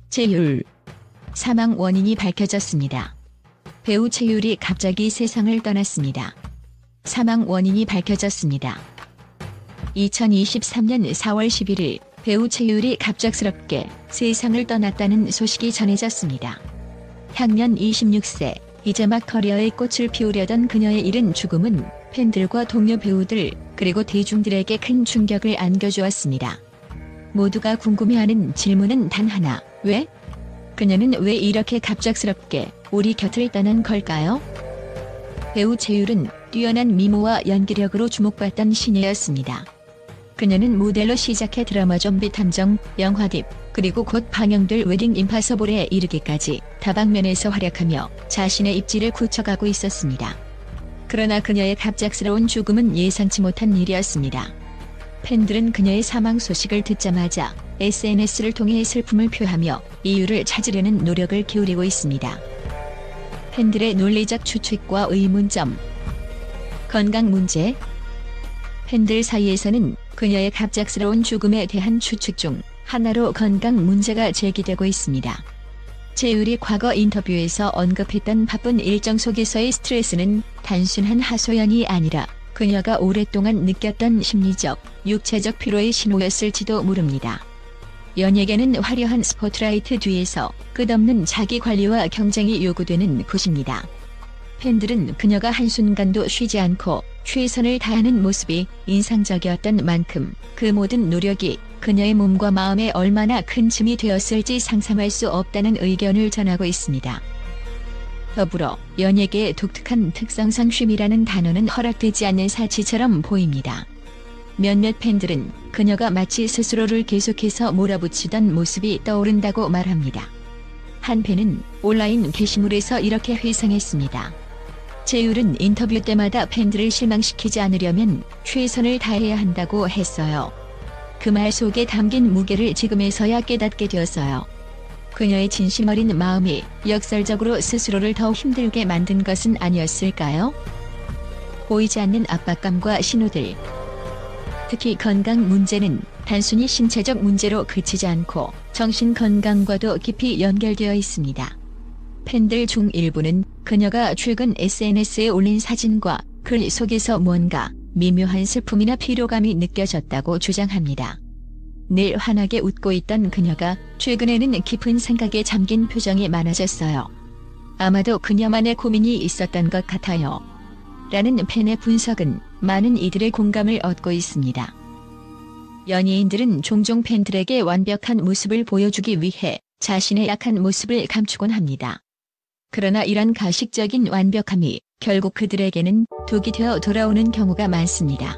채율 사망 원인이 밝혀졌습니다. 배우 채율이 갑자기 세상을 떠났습니다. 사망 원인이 밝혀졌습니다. 2023년 4월 11일 배우 채율이 갑작스럽게 세상을 떠났다는 소식이 전해졌습니다. 향년 26세, 이제 막 커리어의 꽃을 피우려던 그녀의 이른 죽음은 팬들과 동료 배우들 그리고 대중들에게 큰 충격을 안겨주었습니다. 모두가 궁금해하는 질문은 단 하나, 왜? 그녀는 왜 이렇게 갑작스럽게 우리 곁을 떠난 걸까요? 배우 채율은 뛰어난 미모와 연기력으로 주목받던 신예였습니다. 그녀는 모델로 시작해 드라마 좀비 탐정, 영화 딥, 그리고 곧 방영될 웨딩 임파서블에 이르기까지 다방면에서 활약하며 자신의 입지를 굳혀가고 있었습니다. 그러나 그녀의 갑작스러운 죽음은 예상치 못한 일이었습니다. 팬들은 그녀의 사망 소식을 듣자마자 SNS를 통해 슬픔을 표하며 이유를 찾으려는 노력을 기울이고 있습니다. 팬들의 논리적 추측과 의문점. 건강 문제. 팬들 사이에서는 그녀의 갑작스러운 죽음에 대한 추측 중 하나로 건강 문제가 제기되고 있습니다. 채율이 과거 인터뷰에서 언급했던 바쁜 일정 속에서의 스트레스는 단순한 하소연이 아니라 그녀가 오랫동안 느꼈던 심리적, 육체적 피로의 신호였을지도 모릅니다. 연예계는 화려한 스포트라이트 뒤에서 끝없는 자기 관리와 경쟁이 요구되는 곳입니다. 팬들은 그녀가 한순간도 쉬지 않고 최선을 다하는 모습이 인상적이었던 만큼 그 모든 노력이 그녀의 몸과 마음에 얼마나 큰 짐이 되었을지 상상할 수 없다는 의견을 전하고 있습니다. 더불어 연예계의 독특한 특성상 쉼이라는 단어는 허락되지 않는 사치처럼 보입니다. 몇몇 팬들은 그녀가 마치 스스로를 계속해서 몰아붙이던 모습이 떠오른다고 말합니다. 한 팬은 온라인 게시물에서 이렇게 회상했습니다. 채율은 인터뷰 때마다 팬들을 실망시키지 않으려면 최선을 다해야 한다고 했어요. 그 말 속에 담긴 무게를 지금에서야 깨닫게 되었어요. 그녀의 진심 어린 마음이 역설적으로 스스로를 더 힘들게 만든 것은 아니었을까요? 보이지 않는 압박감과 신호들. 특히 건강 문제는 단순히 신체적 문제로 그치지 않고 정신 건강과도 깊이 연결되어 있습니다. 팬들 중 일부는 그녀가 최근 SNS에 올린 사진과 글 속에서 뭔가 미묘한 슬픔이나 피로감이 느껴졌다고 주장합니다. 늘 환하게 웃고 있던 그녀가 최근에는 깊은 생각에 잠긴 표정이 많아졌어요. 아마도 그녀만의 고민이 있었던 것 같아요. 라는 팬의 분석은 많은 이들의 공감을 얻고 있습니다. 연예인들은 종종 팬들에게 완벽한 모습을 보여주기 위해 자신의 약한 모습을 감추곤 합니다. 그러나 이런 가식적인 완벽함이 결국 그들에게는 독이 되어 돌아오는 경우가 많습니다.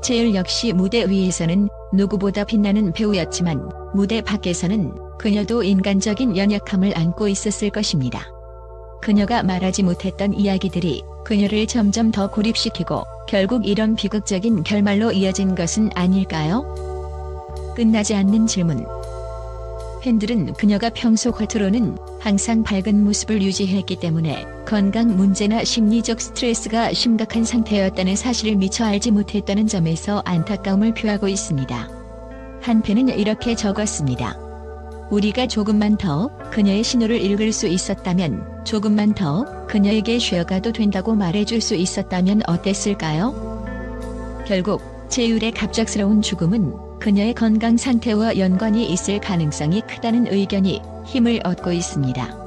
채율 역시 무대 위에서는 누구보다 빛나는 배우였지만 무대 밖에서는 그녀도 인간적인 연약함을 안고 있었을 것입니다. 그녀가 말하지 못했던 이야기들이 그녀를 점점 더 고립시키고 결국 이런 비극적인 결말로 이어진 것은 아닐까요? 끝나지 않는 질문. 팬들은 그녀가 평소 겉으로는 항상 밝은 모습을 유지했기 때문에 건강 문제나 심리적 스트레스가 심각한 상태였다는 사실을 미처 알지 못했다는 점에서 안타까움을 표하고 있습니다. 한 팬은 이렇게 적었습니다. 우리가 조금만 더 그녀의 신호를 읽을 수 있었다면, 조금만 더 그녀에게 쉬어가도 된다고 말해줄 수 있었다면 어땠을까요? 결국 채율의 갑작스러운 죽음은 그녀의 건강 상태와 연관이 있을 가능성이 크다는 의견이 힘을 얻고 있습니다.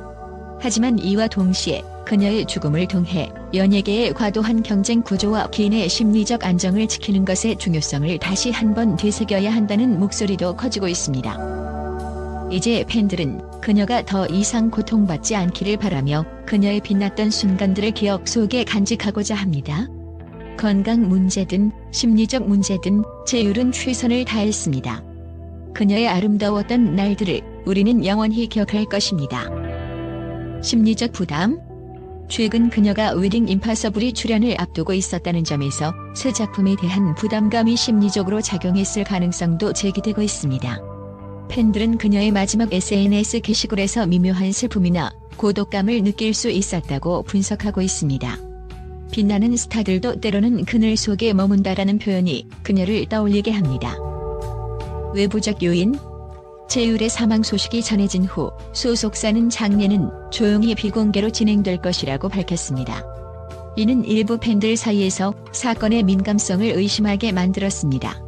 하지만 이와 동시에 그녀의 죽음을 통해 연예계의 과도한 경쟁 구조와 개인의 심리적 안정을 지키는 것의 중요성을 다시 한번 되새겨야 한다는 목소리도 커지고 있습니다. 이제 팬들은 그녀가 더 이상 고통받지 않기를 바라며 그녀의 빛났던 순간들을 기억 속에 간직하고자 합니다. 건강 문제든 심리적 문제든 채율은 최선을 다했습니다. 그녀의 아름다웠던 날들을 우리는 영원히 기억할 것입니다. 심리적 부담? 최근 그녀가 웨딩 임파서블이 출연을 앞두고 있었다는 점에서 새 작품에 대한 부담감이 심리적으로 작용했을 가능성도 제기되고 있습니다. 팬들은 그녀의 마지막 SNS 게시글에서 미묘한 슬픔이나 고독감을 느낄 수 있었다고 분석하고 있습니다. 빛나는 스타들도 때로는 그늘 속에 머문다라는 표현이 그녀를 떠올리게 합니다. 외부적 요인? 최율의 사망 소식이 전해진 후 소속사는 장례는 조용히 비공개로 진행될 것이라고 밝혔습니다. 이는 일부 팬들 사이에서 사건의 민감성을 의심하게 만들었습니다.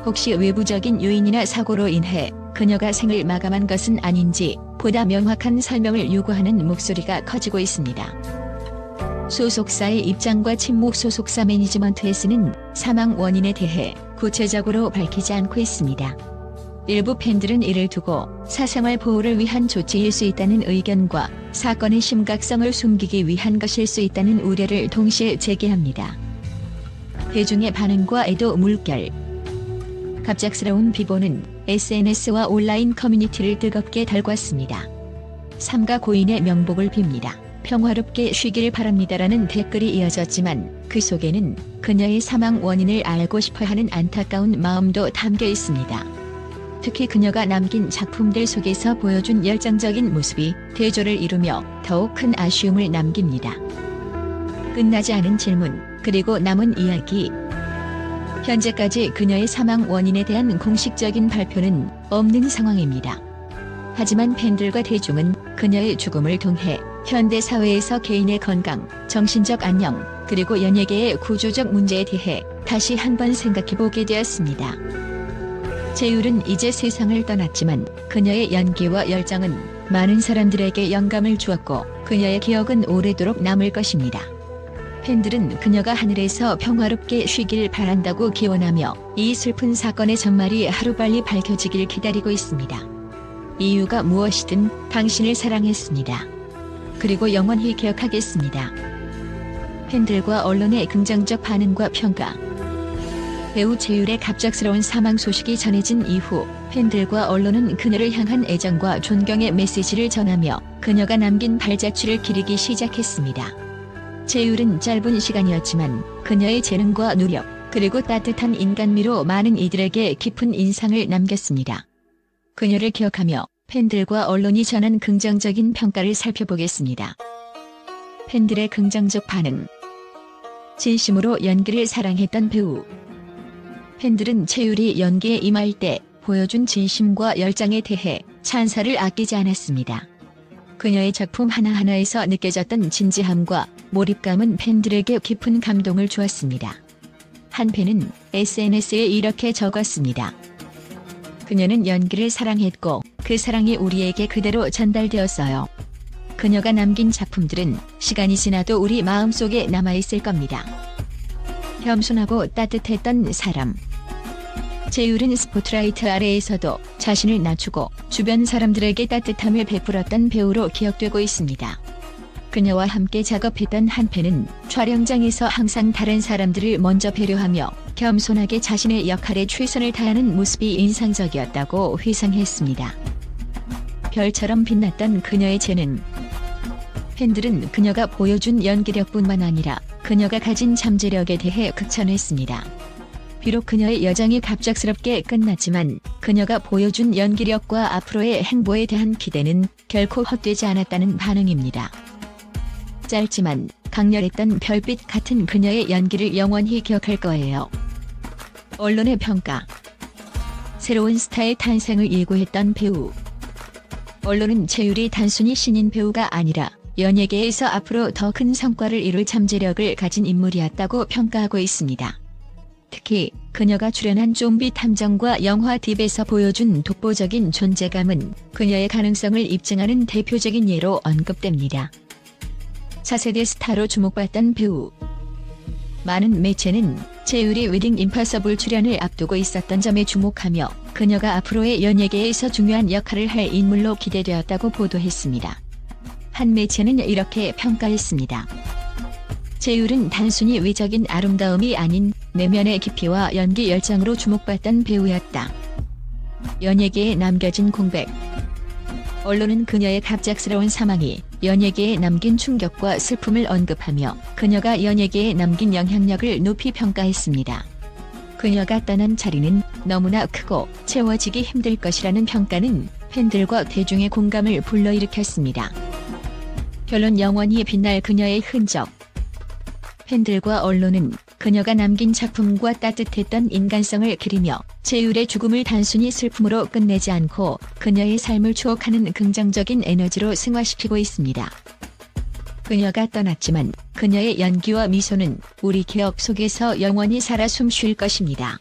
혹시 외부적인 요인이나 사고로 인해 그녀가 생을 마감한 것은 아닌지 보다 명확한 설명을 요구하는 목소리가 커지고 있습니다. 소속사의 입장과 침묵. 소속사 매니지먼트에서는 사망 원인에 대해 구체적으로 밝히지 않고 있습니다. 일부 팬들은 이를 두고 사생활 보호를 위한 조치일 수 있다는 의견과 사건의 심각성을 숨기기 위한 것일 수 있다는 우려를 동시에 제기합니다. 대중의 반응과 애도 물결. 갑작스러운 비보는 SNS와 온라인 커뮤니티를 뜨겁게 달궜습니다. 삼가 고인의 명복을 빕니다. 평화롭게 쉬길 바랍니다라는 댓글이 이어졌지만 그 속에는 그녀의 사망 원인을 알고 싶어하는 안타까운 마음도 담겨 있습니다. 특히 그녀가 남긴 작품들 속에서 보여준 열정적인 모습이 대조를 이루며 더욱 큰 아쉬움을 남깁니다. 끝나지 않은 질문, 그리고 남은 이야기. 현재까지 그녀의 사망 원인에 대한 공식적인 발표는 없는 상황입니다. 하지만 팬들과 대중은 그녀의 죽음을 통해 현대 사회에서 개인의 건강, 정신적 안녕, 그리고 연예계의 구조적 문제에 대해 다시 한번 생각해보게 되었습니다. 최율은 이제 세상을 떠났지만 그녀의 연기와 열정은 많은 사람들에게 영감을 주었고 그녀의 기억은 오래도록 남을 것입니다. 팬들은 그녀가 하늘에서 평화롭게 쉬길 바란다고 기원하며 이 슬픈 사건의 전말이 하루빨리 밝혀지길 기다리고 있습니다. 이유가 무엇이든 당신을 사랑했습니다. 그리고 영원히 기억하겠습니다. 팬들과 언론의 긍정적 반응과 평가. 배우 최율의 갑작스러운 사망 소식이 전해진 이후 팬들과 언론은 그녀를 향한 애정과 존경의 메시지를 전하며 그녀가 남긴 발자취를 기리기 시작했습니다. 최율은 짧은 시간이었지만 그녀의 재능과 노력, 그리고 따뜻한 인간미로 많은 이들에게 깊은 인상을 남겼습니다. 그녀를 기억하며 팬들과 언론이 전한 긍정적인 평가를 살펴보겠습니다. 팬들의 긍정적 반응. 진심으로 연기를 사랑했던 배우. 팬들은 최율이 연기에 임할 때 보여준 진심과 열정에 대해 찬사를 아끼지 않았습니다. 그녀의 작품 하나하나에서 느껴졌던 진지함과 몰입감은 팬들에게 깊은 감동을 주었습니다. 한 팬은 SNS에 이렇게 적었습니다. 그녀는 연기를 사랑했고 그 사랑이 우리에게 그대로 전달되었어요. 그녀가 남긴 작품들은 시간이 지나도 우리 마음속에 남아있을 겁니다. 겸손하고 따뜻했던 사람. 최율은 스포트라이트 아래에서도 자신을 낮추고 주변 사람들에게 따뜻함을 베풀었던 배우로 기억되고 있습니다. 그녀와 함께 작업했던 한 팬은 촬영장에서 항상 다른 사람들을 먼저 배려하며 겸손하게 자신의 역할에 최선을 다하는 모습이 인상적이었다고 회상했습니다. 별처럼 빛났던 그녀의 재능. 팬들은 그녀가 보여준 연기력뿐만 아니라 그녀가 가진 잠재력에 대해 극찬했습니다. 비록 그녀의 여정이 갑작스럽게 끝났지만 그녀가 보여준 연기력과 앞으로의 행보에 대한 기대는 결코 헛되지 않았다는 반응입니다. 짧지만 강렬했던 별빛 같은 그녀의 연기를 영원히 기억할 거예요. 언론의 평가. 새로운 스타의 탄생을 예고했던 배우. 언론은 최율이 단순히 신인 배우가 아니라 연예계에서 앞으로 더 큰 성과를 이룰 잠재력을 가진 인물이었다고 평가하고 있습니다. 특히 그녀가 출연한 좀비 탐정과 영화 딥에서 보여준 독보적인 존재감은 그녀의 가능성을 입증하는 대표적인 예로 언급됩니다. 차세대 스타로 주목받던 배우. 많은 매체는 최율이 웨딩 임파서블 출연을 앞두고 있었던 점에 주목하며 그녀가 앞으로의 연예계에서 중요한 역할을 할 인물로 기대되었다고 보도했습니다. 한 매체는 이렇게 평가했습니다. 최율은 단순히 외적인 아름다움이 아닌 내면의 깊이와 연기 열정으로 주목받던 배우였다. 연예계에 남겨진 공백. 언론은 그녀의 갑작스러운 사망이 연예계에 남긴 충격과 슬픔을 언급하며 그녀가 연예계에 남긴 영향력을 높이 평가했습니다. 그녀가 떠난 자리는 너무나 크고 채워지기 힘들 것이라는 평가는 팬들과 대중의 공감을 불러일으켰습니다. 결론. 영원히 빛날 그녀의 흔적. 팬들과 언론은 그녀가 남긴 작품과 따뜻했던 인간성을 기리며 최율의 죽음을 단순히 슬픔으로 끝내지 않고 그녀의 삶을 추억하는 긍정적인 에너지로 승화시키고 있습니다. 그녀가 떠났지만 그녀의 연기와 미소는 우리 기억 속에서 영원히 살아 숨 쉴 것입니다.